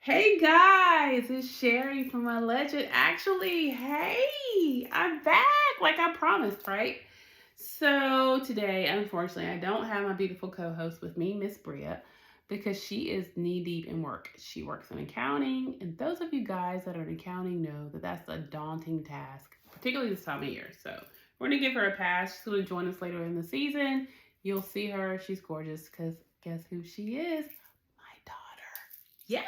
Hey guys, it's Sherry from My Legend. Actually, hey, I'm back like I promised, right? So today, unfortunately, I don't have my beautiful co-host with me, Miss Bria, because she is knee deep in work. She works in accounting, and those of you guys that are in accounting know that that's a daunting task, particularly this time of year. So we're gonna give her a pass. She's gonna join us later in the season. You'll see her. She's gorgeous because guess who she is? My daughter. Yes.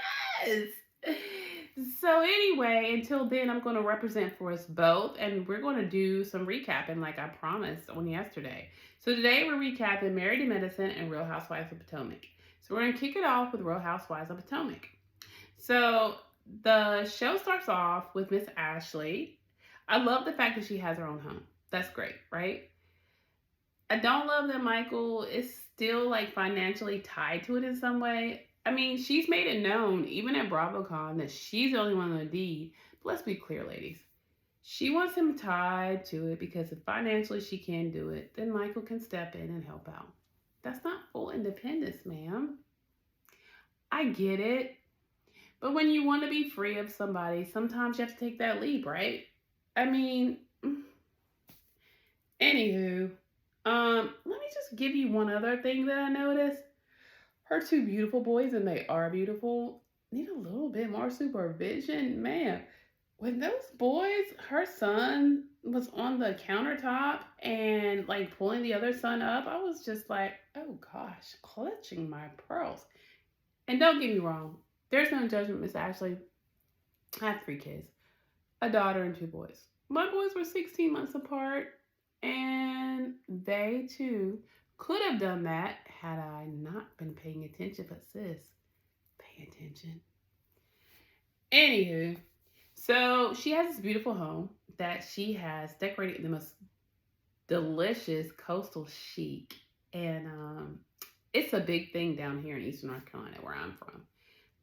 So anyway, until then, I'm going to represent for us both, and we're going to do some recapping, like I promised on yesterday. So today we're recapping Married to Medicine and Real Housewives of Potomac. So we're going to kick it off with Real Housewives of Potomac. So the show starts off with Miss Ashley. I love the fact that she has her own home. That's great, right? I don't love that Michael is still like financially tied to it in some way. I mean, she's made it known, even at BravoCon, that she's the only one on the deed. But let's be clear, ladies. She wants him tied to it because if financially she can't do it, then Michael can step in and help out. That's not full independence, ma'am. I get it. But when you want to be free of somebody, sometimes you have to take that leap, right? I mean, anywho, let me just give you one other thing that I noticed. Her two beautiful boys, and they are beautiful, need a little bit more supervision. Man, when those boys, her son was on the countertop and like pulling the other son up, I was just like, oh gosh, clutching my pearls. And don't get me wrong, there's no judgment, Miss Ashley. I have three kids, a daughter and two boys. My boys were 16 months apart, and they too could have done that had I not been paying attention. But sis, pay attention. Anywho, so she has this beautiful home that she has decorated in the most delicious coastal chic, and it's a big thing down here in Eastern North Carolina where I'm from.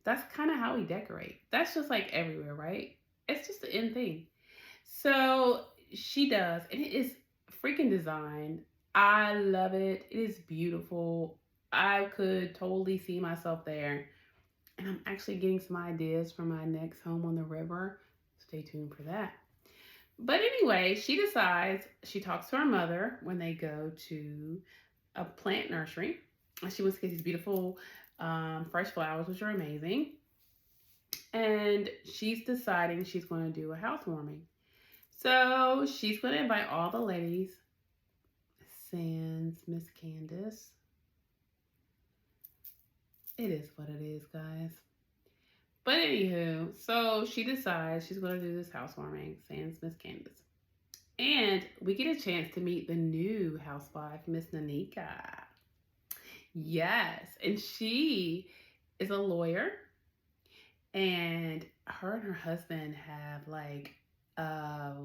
That's kind of how we decorate. That's just like everywhere, right? It's just the in thing. So she does, and it is freaking designed. I love it. It is beautiful. I could totally see myself there. And I'm actually getting some ideas for my next home on the river. Stay tuned for that. But anyway, she talks to her mother when they go to a plant nursery. And she wants to get these beautiful fresh flowers, which are amazing. And she's deciding she's going to do a housewarming. So she's going to invite all the ladies, sans Miss Candace. It is what it is, guys. But anywho, so she decides she's going to do this housewarming, sans Miss Candace. And we get a chance to meet the new housewife, Miss Nanika. Yes, and she is a lawyer, and her and her husband have like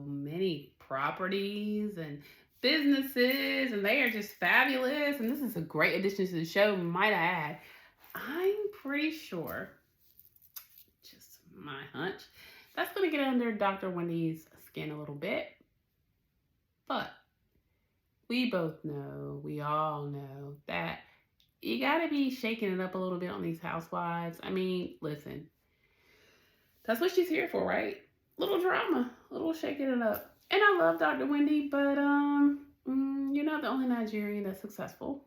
many properties and businesses, and they are just fabulous. And this is a great addition to the show, might I add. I'm pretty sure, just my hunch, that's going to get under Dr. Wendy's skin a little bit. But we both know, we all know that you got to be shaking it up a little bit on these housewives. I mean, listen, that's what she's here for, right? Little drama, little shaking it up. And I love Dr. Wendy, but you're not the only Nigerian that's successful.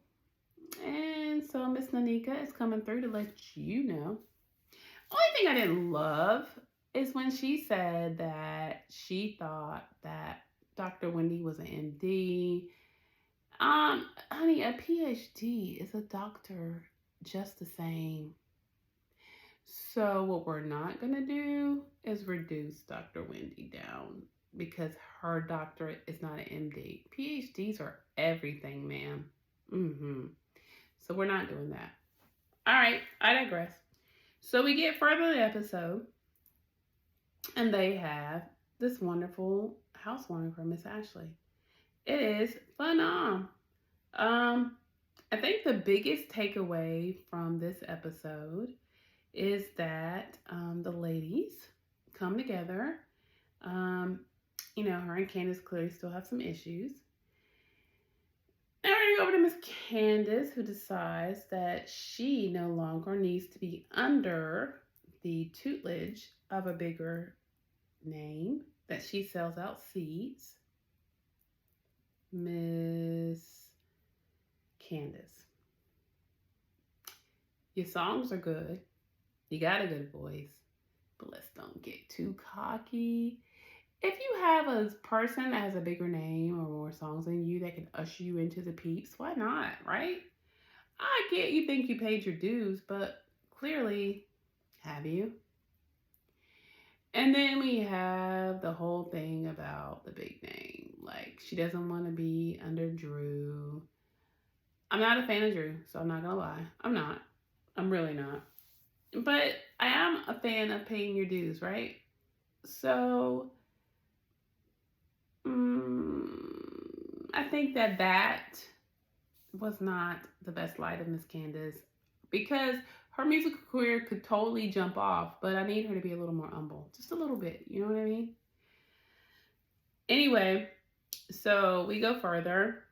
And so Miss Nanika is coming through to let you know. Only thing I didn't love is when she said that she thought that Dr. Wendy was an MD. Honey, a PhD is a doctor just the same. So what we're not going to do is reduce Dr. Wendy down because her doctorate is not an MD. PhDs are everything, ma'am. So we're not doing that. All right, I digress. So we get further in the episode, and they have this wonderful housewarming for Miss Ashley. It is phenomenal. I think the biggest takeaway from this episode is that the ladies come together. Her and Candace clearly still have some issues. Now we're going to go over to Miss Candace, who decides that she no longer needs to be under the tutelage of a bigger name that she sells out seeds, Miss Candace. Your songs are good. You got a good voice, but let's don't get too cocky. If you have a person that has a bigger name or more songs than you that can usher you into the peeps, why not, right? I get you think you paid your dues, but clearly, have you? And then we have the whole thing about the big name. Like, she doesn't want to be under Drew. I'm not a fan of Drew, so I'm not going to lie. I'm not. I'm really not. But I am a fan of paying your dues, right? So, I think that was not the best light of Miss Candace because her musical career could totally jump off, but I need her to be a little more humble. Just a little bit. You know what I mean? Anyway, so we go further.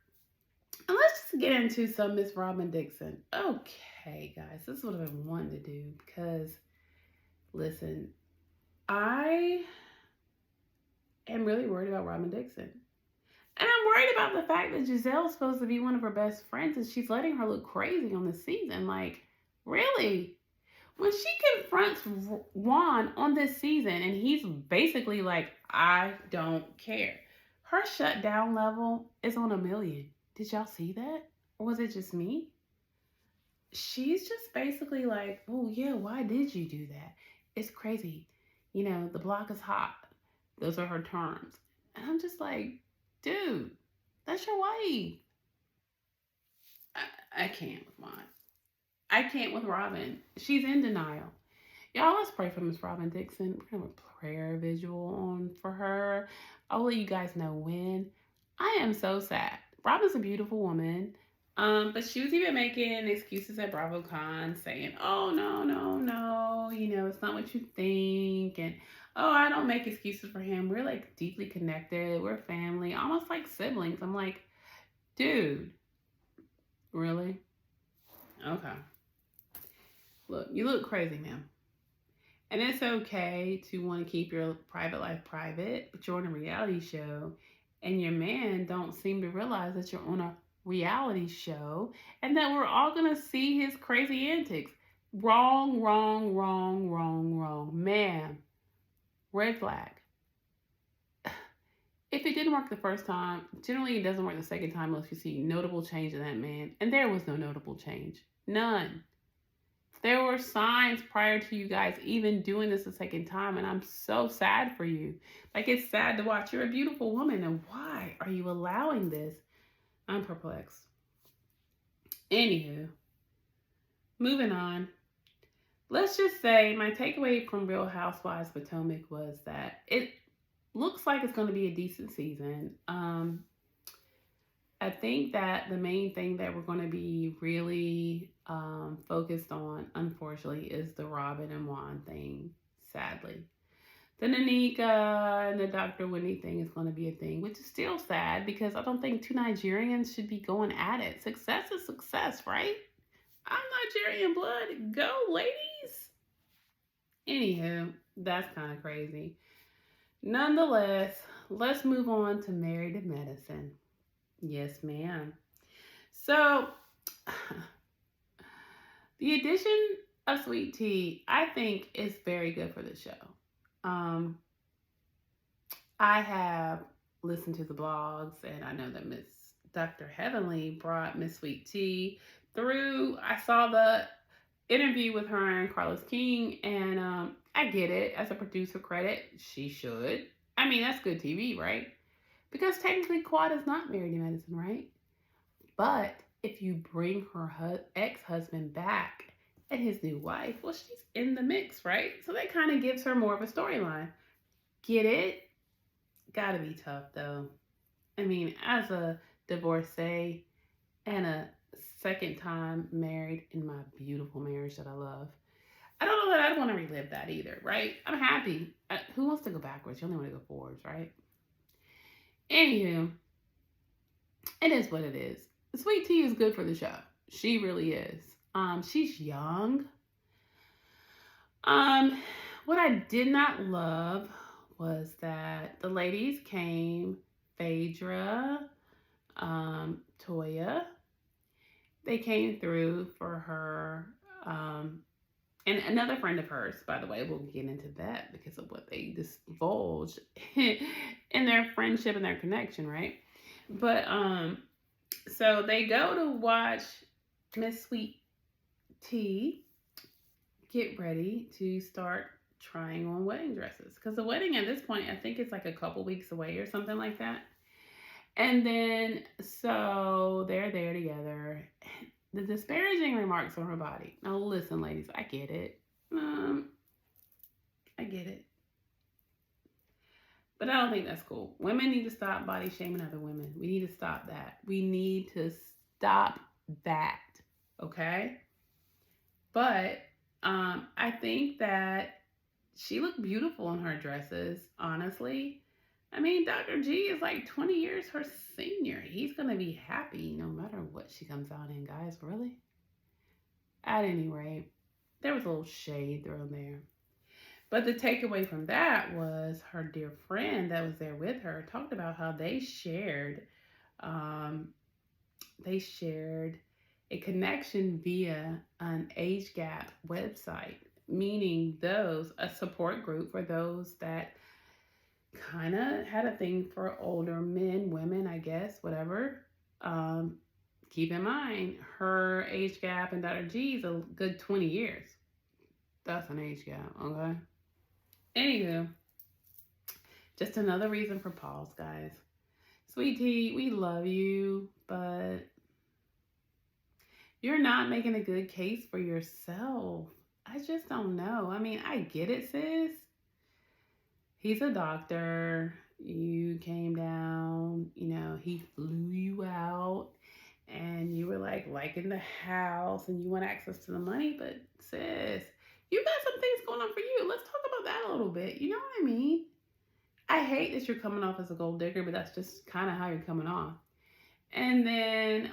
And let's just get into some Miss Robin Dixon. Okay, guys, this is what I've been wanting to do because, listen, I am really worried about Robin Dixon. And I'm worried about the fact that Giselle's supposed to be one of her best friends and she's letting her look crazy on the season. Like, really? When she confronts Juan on this season and he's basically like, I don't care. Her shutdown level is on 1,000,000. Did y'all see that? Or was it just me? She's just basically like, oh yeah, why did you do that? It's crazy. You know, the block is hot. Those are her terms. And I'm just like, dude, that's your wife. I can't with mine. I can't with Robin. She's in denial. Y'all, let's pray for Miss Robin Dixon. We're gonna have a prayer visual on for her. I'll let you guys know when. I am so sad. Robin's a beautiful woman. But she was even making excuses at BravoCon saying, oh no, no, no, you know, it's not what you think, and oh, I don't make excuses for him. We're like deeply connected, we're family, almost like siblings. I'm like, dude, really? Okay. Look, you look crazy, ma'am. And it's okay to want to keep your private life private, but you're on a reality show and your man don't seem to realize that you're on a reality show and that we're all going to see his crazy antics. Wrong, wrong, wrong, wrong, wrong. Ma'am, red flag. If it didn't work the first time, generally it doesn't work the second time unless you see notable change in that man. And there was no notable change. None. There were signs prior to you guys even doing this a second time, and I'm so sad for you. Like, it's sad to watch. You're a beautiful woman, and why are you allowing this? I'm perplexed. Anywho, moving on. Let's just say my takeaway from Real Housewives Potomac was that it looks like it's going to be a decent season. I think that the main thing that we're going to be really focused on, unfortunately, is the Robin and Juan thing, sadly. The Nanika and the Dr. Whitney thing is going to be a thing, which is still sad because I don't think two Nigerians should be going at it. Success is success, right? I'm Nigerian blood. Go, ladies. Anywho, that's kind of crazy. Nonetheless, let's move on to Married to Medicine. Yes, ma'am. So, the addition of Sweet Tea, I think, is very good for the show. I have listened to the blogs, and I know that Miss Dr. Heavenly brought Miss Sweet Tea through. I saw the interview with her and Carlos King, and I get it. As a producer credit, she should. I mean, that's good TV, right? Because technically Quad is not Married to Medicine, right? But if you bring her ex-husband back and his new wife, well, she's in the mix, right? So that kind of gives her more of a storyline. Get it? Gotta be tough, though. I mean, as a divorcee and a second time married in my beautiful marriage that I love, I don't know that I'd want to relive that either, right? I'm happy. Who wants to go backwards? You only want to go forwards, right? Anywho, it is what it is. Sweet Tea is good for the show. She really is. She's young. Um, what I did not love was that the ladies came, Phaedra, Toya, they came through for her, um, and another friend of hers, by the way, we'll get into that because of what they divulged in their friendship and their connection, right? But so they go to watch Miss Sweet Tea get ready to start trying on wedding dresses because the wedding at this point I think it's like a couple weeks away or something like that. And then so they're there together. The disparaging remarks on her body. Now listen, ladies, I get it. I get it. But I don't think that's cool. Women need to stop body shaming other women. We need to stop that. We need to stop that. Okay? But I think that she looked beautiful in her dresses, honestly. I mean, Dr. G is like 20 years her senior. He's going to be happy no matter what she comes out in, guys. Really? At any rate, there was a little shade thrown there. But the takeaway from that was her dear friend that was there with her talked about how um, they shared a connection via an age gap website, meaning those a support group for those that kind of had a thing for older men, women, I guess, whatever. Um, Keep in mind her age gap and Dr. G's a good 20 years. That's an age gap, okay? Anywho, just another reason for pause, guys. Sweetie, we love you, but you're not making a good case for yourself. I just don't know. I mean, I get it, sis. He's a doctor. You came down, he flew you out and you were like liking the house and you want access to the money, but sis, you got some things going on for you. Let's talk about that a little bit. You know what I mean? I hate that you're coming off as a gold digger, but that's just kind of how you're coming off. And then,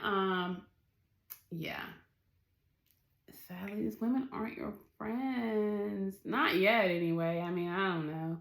yeah, sadly, these women aren't your friends. Not yet, anyway. I mean, I don't know.